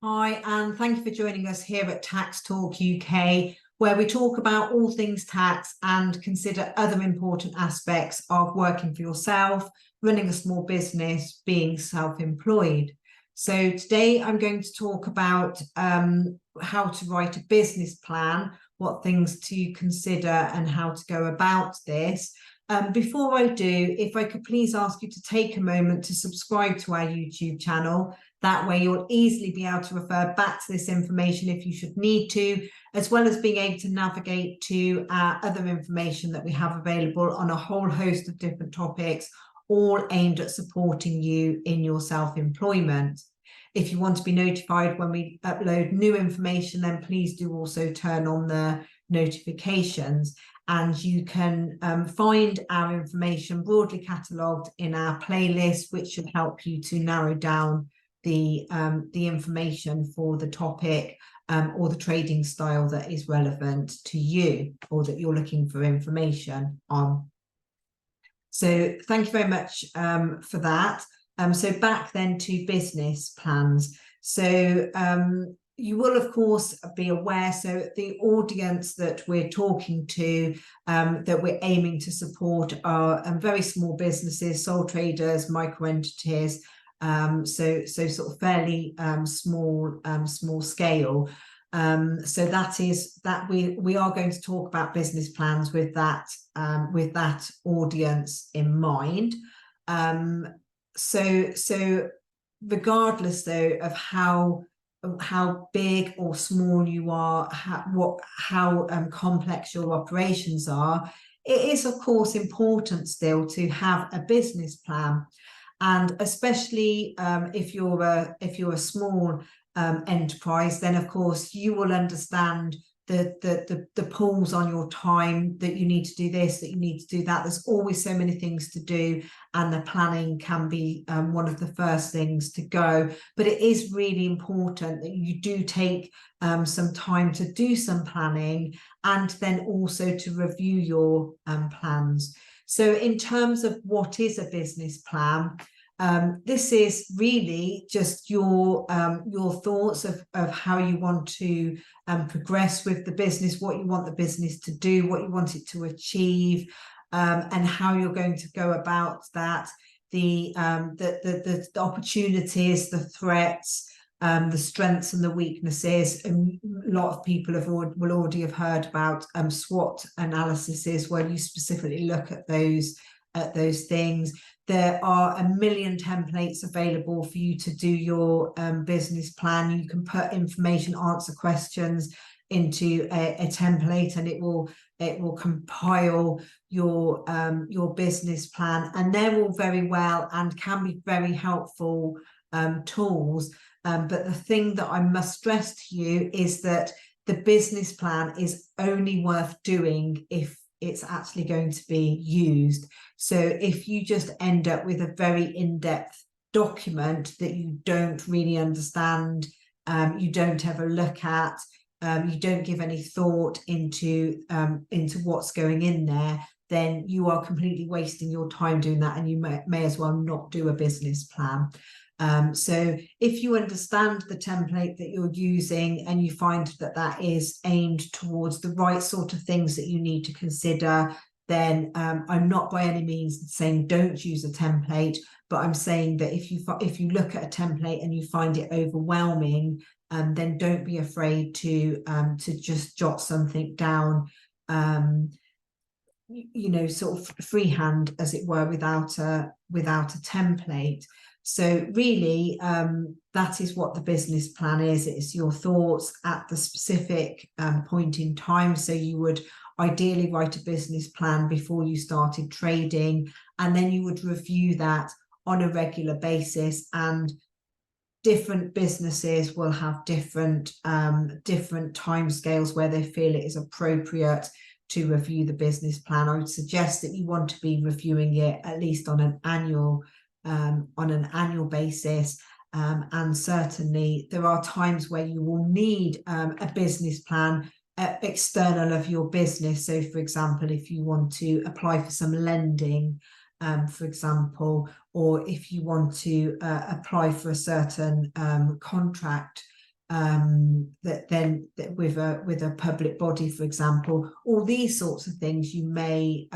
Hi, and thank you for joining us here at Tax Talk UK, where we talk about all things tax and consider other important aspects of working for yourself, running a small business, being self-employed. So today I'm going to talk about how to write a business plan, what things to consider and how to go about this. Before I do, if I could please ask you to take a moment to subscribe to our YouTube channel. That way you'll easily be able to refer back to this information if you should need to, as well as being able to navigate to other information that we have available on a whole host of different topics, all aimed at supporting you in your self-employment. If you want to be notified when we upload new information, then please do also turn on the notifications. And you can find our information broadly catalogued in our playlist, which should help you to narrow down the information for the topic or the trading style that is relevant to you or that you're looking for information on. So thank you very much for that. So back then to business plans. So you will, of course, be aware, so the audience that we're talking to, that we're aiming to support are very small businesses, sole traders, micro entities, so sort of fairly small scale. So that is that we are going to talk about business plans with that audience in mind. So regardless though of how big or small you are, how complex your operations are, it is of course important still to have a business plan. And especially if you're a small enterprise, then of course you will understand the pulls on your time, that you need to do this, that you need to do that. There's always so many things to do, and the planning can be one of the first things to go. But it is really important that you do take some time to do some planning, and then also to review your plans. So in terms of what is a business plan, this is really just your thoughts of how you want to progress with the business, what you want the business to do, what you want it to achieve, and how you're going to go about that, the opportunities, the threats, the strengths and the weaknesses. And a lot of people will already have heard about SWOT analyses, where you specifically look at those things. There are a million templates available for you to do your business plan. You can put information, answer questions into a template, and it will compile your business plan. And they're all very well and can be very helpful tools. But the thing that I must stress to you is that the business plan is only worth doing if it's actually going to be used. So if you just end up with a very in-depth document that you don't really understand, you don't ever look at, you don't give any thought into what's going in there, then you are completely wasting your time doing that, and you may as well not do a business plan. So if you understand the template that you're using and you find that that is aimed towards the right sort of things that you need to consider, then I'm not by any means saying don't use a template, but I'm saying that if you look at a template and you find it overwhelming, then don't be afraid to just jot something down, you know, sort of freehand, as it were, without a template. So really, that is what the business plan is. It's your thoughts at the specific point in time. So you would ideally write a business plan before you started trading, and then you would review that on a regular basis. And different businesses will have different timescales where they feel it is appropriate to review the business plan. I would suggest that you want to be reviewing it at least on an annual basis. And certainly there are times where you will need a business plan external of your business. So for example, if you want to apply for some lending, for example, or if you want to apply for a certain contract with a public body, for example. All these sorts of things you may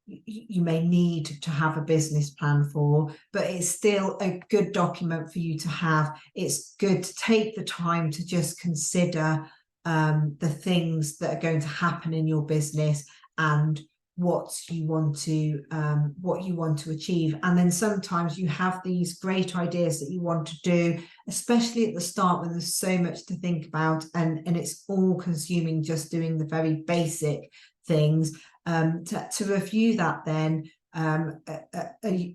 need to have a business plan for, but it's still a good document for you to have. It's good to take the time to just consider the things that are going to happen in your business and what you want to achieve. And then sometimes you have these great ideas that you want to do, especially at the start when there's so much to think about, and it's all consuming just doing the very basic things. To review that then,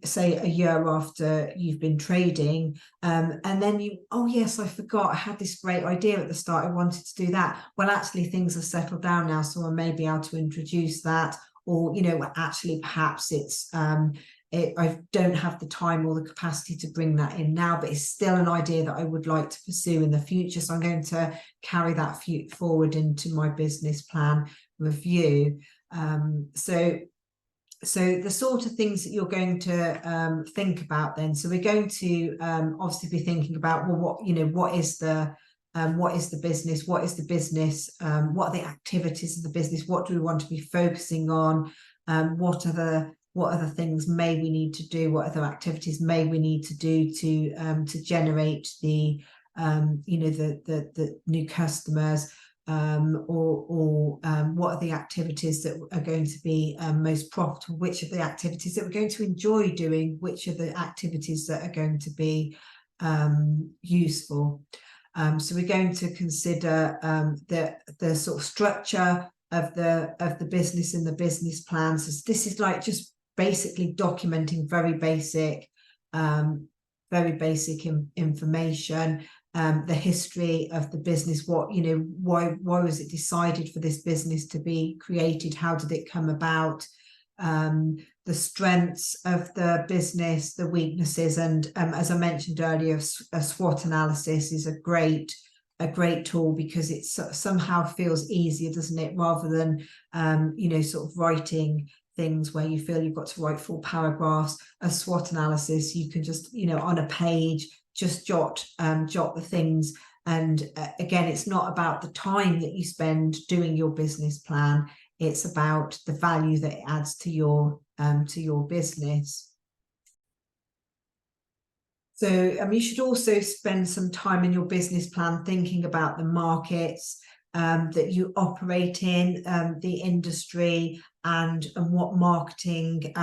say a year after you've been trading, and then oh yes, I forgot, I had this great idea at the start, I wanted to do that. Well, actually things have settled down now, so I may be able to introduce that. Or, actually perhaps it's I don't have the time or the capacity to bring that in now, but it's still an idea that I would like to pursue in the future. So I'm going to carry that forward into my business plan review. So the sort of things that you're going to think about then. So we're going to obviously be thinking about, well, what is the business? What is the business? What are the activities of the business? What do we want to be focusing on? What other things may we need to do? What other activities may we need to do to generate the the new customers? Or what are the activities that are going to be most profitable? Which are the activities that we're going to enjoy doing? Which are the activities that are going to be useful? So we're going to consider the sort of structure of the business in the business plans. So this is like just basically documenting very basic information. The history of the business, why was it decided for this business to be created? How did it come about? The strengths of the business, the weaknesses, and as I mentioned earlier, a SWOT analysis is a great tool, because it somehow feels easier, doesn't it, rather than sort of writing things where you feel you've got to write full paragraphs. A SWOT analysis, you can just on a page just jot the things. And again, it's not about the time that you spend doing your business plan, it's about the value that it adds to your business. So you should also spend some time in your business plan thinking about the markets that you operate in, the industry, and what marketing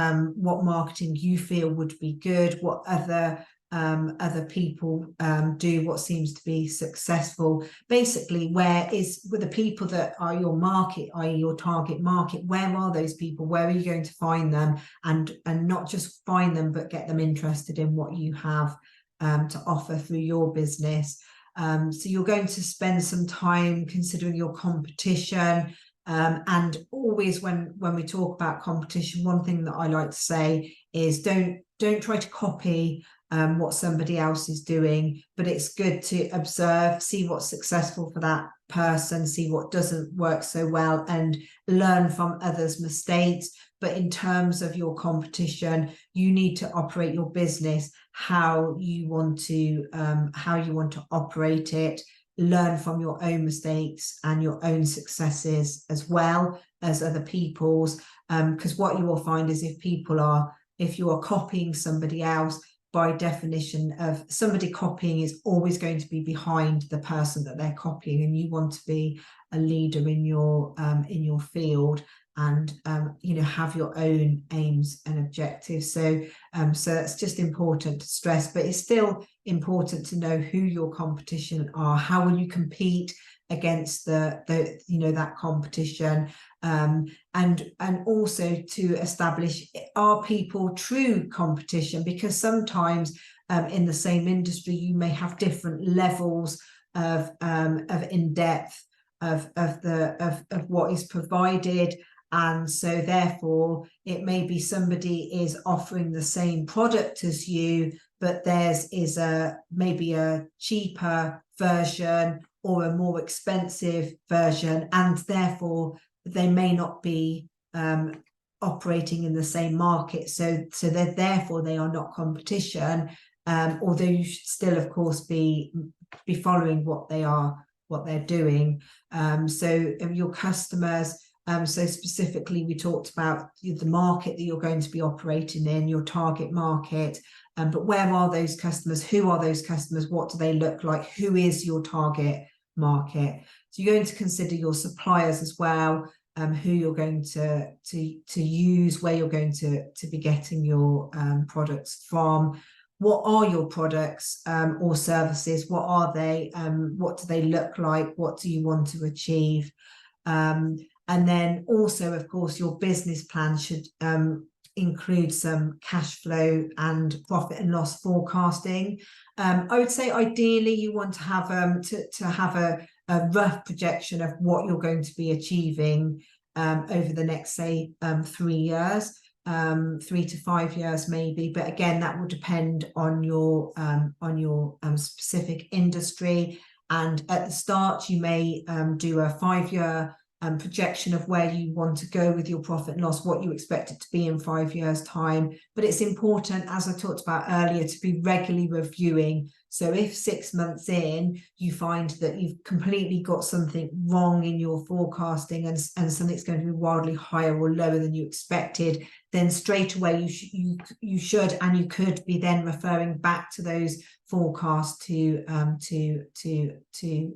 you feel would be good, what other people do, what seems to be successful. Basically, with the people that are your market, i.e. your target market, where are those people? Where are you going to find them? And not just find them, but get them interested in what you have to offer through your business. So you're going to spend some time considering your competition. And always when we talk about competition, one thing that I like to say is don't try to copy what somebody else is doing, but it's good to observe, see what's successful for that person, see what doesn't work so well, and learn from others' mistakes. But in terms of your competition, you need to operate your business how you want to operate it. Learn from your own mistakes and your own successes as well as other people's, because what you will find is if you are copying somebody else, by definition of somebody copying is always going to be behind the person that they're copying, and you want to be a leader in your field, and have your own aims and objectives. So that's just important to stress, but it's still important to know who your competition are. How will you compete against that competition, and also to establish, are people true competition? Because sometimes in the same industry you may have different levels of in-depth of what is provided, and so therefore it may be somebody is offering the same product as you, but theirs is maybe a cheaper version or a more expensive version, and therefore they may not be operating in the same market. So therefore they are not competition, although you should still, of course, be be following what they're doing. So your customers, so specifically we talked about the market that you're going to be operating in, your target market, but where are those customers? Who are those customers? What do they look like? Who is your target market? So you're going to consider your suppliers as well, who you're going to use, where you're going to be getting your products from. What are your products or services? What are they? What do they look like? What do you want to achieve? And then also, of course, your business plan should include some cash flow and profit and loss forecasting. I would say ideally you want to have a rough projection of what you're going to be achieving over the next, say, 3 years, 3 to 5 years maybe. But again, that will depend on your specific industry. And at the start, you may do a 5-year projection of where you want to go with your profit and loss, what you expect it to be in 5 years' time. But it's important, as I talked about earlier, to be regularly reviewing. So if 6 months in, you find that you've completely got something wrong in your forecasting and something's going to be wildly higher or lower than you expected, then straight away you should and you could be then referring back to those forecasts to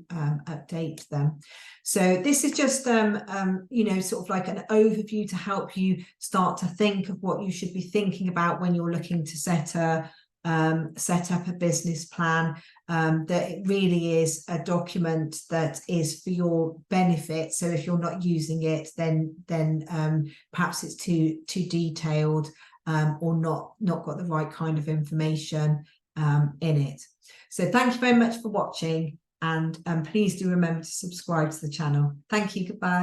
update them. So this is just sort of like an overview to help you start to think of what you should be thinking about when you're looking to set up a business plan. That it really is a document that is for your benefit. So if you're not using it, then perhaps it's too detailed or not got the right kind of information in it. So thank you very much for watching, and please do remember to subscribe to the channel. Thank you. Goodbye.